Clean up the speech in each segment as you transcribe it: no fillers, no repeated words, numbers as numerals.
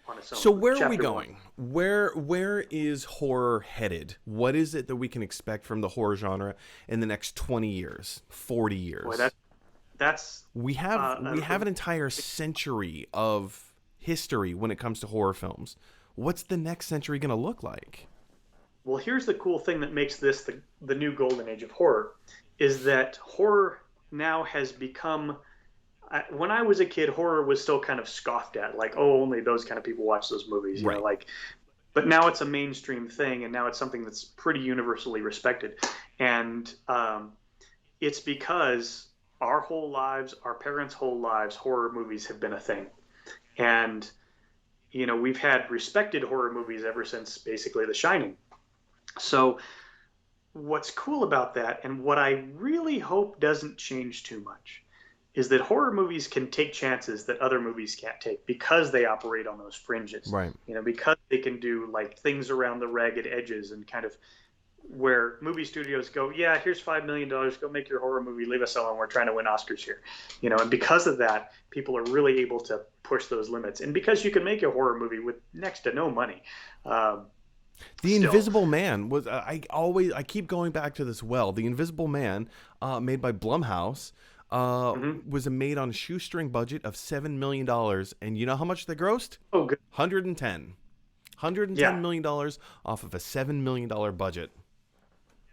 on its own. So where are we Chapter 1. going? Where is horror headed? What is it that we can expect from the horror genre in the next 20 years, 40 Boy, years? that's We have an entire century of history when it comes to horror films. What's the next century going to look like? well. Here's the cool thing that makes this the new golden age of horror, is that horror now has become. When I was a kid, horror was still kind of scoffed at, like, oh, only those kind of people watch those movies, Right. like. But now it's a mainstream thing, and now it's something that's pretty universally respected, and it's because our whole lives, our parents' whole lives, horror movies have been a thing, and we've had respected horror movies ever since basically The Shining. So what's cool about that, and what I really hope doesn't change too much, is that horror movies can take chances that other movies can't take because they operate on those fringes. Right. Because they can do like things around the ragged edges and kind of where movie studios go, yeah, here's $5 million, go make your horror movie, leave us alone. We're trying to win Oscars here. And because of that, people are really able to push those limits. And because you can make a horror movie with next to no money, The still. Invisible Man was I keep going back to this well. The Invisible Man, made by Blumhouse, was made on a shoestring budget of $7 million, and you know how much they grossed? Oh, good. 110. $110 million off of a $7 million budget.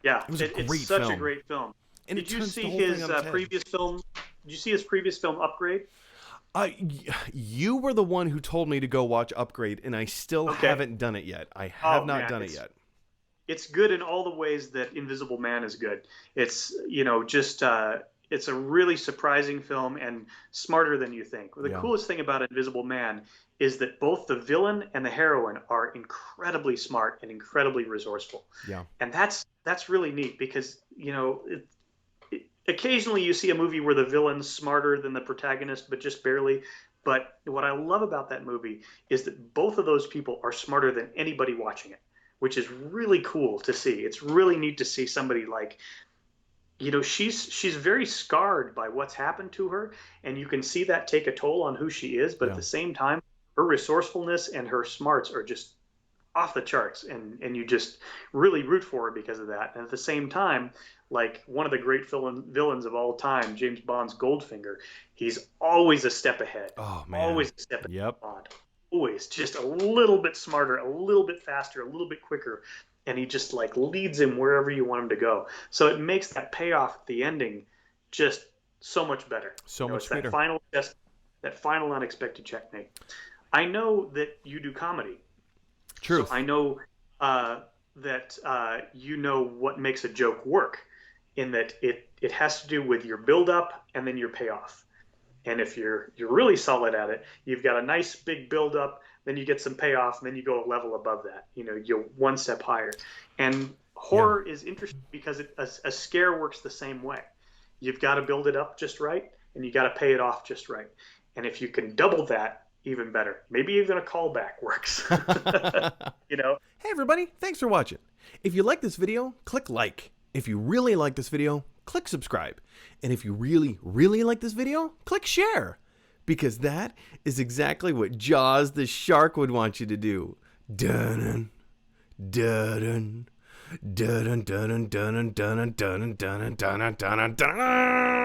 Yeah, It was a great it's such film. a great film. And Did it you turns see the whole his thing on its head. previous film? Did you see his previous film, Upgrade? You were the one who told me to go watch Upgrade, and I still Okay. haven't done it yet. I have not Man, done it yet. It's good in all the ways that Invisible Man is good. It's just it's a really surprising film and smarter than you think. The Yeah. coolest thing about Invisible Man is that both the villain and the heroine are incredibly smart and incredibly resourceful. Yeah. And that's really neat because occasionally you see a movie where the villain's smarter than the protagonist, but just barely. But what I love about that movie is that both of those people are smarter than anybody watching it, which is really cool to see. It's really neat to see somebody like, she's very scarred by what's happened to her, and you can see that take a toll on who she is. But Yeah. at the same time, her resourcefulness and her smarts are just off the charts, and you just really root for her because of that. And at the same time, like one of the great villains of all time, James Bond's Goldfinger, he's always a step ahead. Oh, man. Always a step ahead Yep. of Bond. Always just a little bit smarter, a little bit faster, a little bit quicker, and he just like leads him wherever you want him to go. So it makes that payoff at the ending just so much better. So much it's sweeter. that final unexpected checkmate. I know that you do comedy. Truth. So I know that you know what makes a joke work, in that it has to do with your build up and then your payoff. And if you're really solid at it, you've got a nice big build up, then you get some payoff, and then you go a level above that. You're one step higher. And horror is interesting because a scare works the same way. You've got to build it up just right, and you got to pay it off just right. And if you can double that, even better. Maybe even a callback works. Hey, everybody. Thanks for watching. If you like this video, click like. If you really like this video, click subscribe. And if you really, really like this video, click share. Because that is exactly what Jaws the shark would want you to do. Dun dun dun dun dun dun dun dun dun dun dun dun dun dun dun.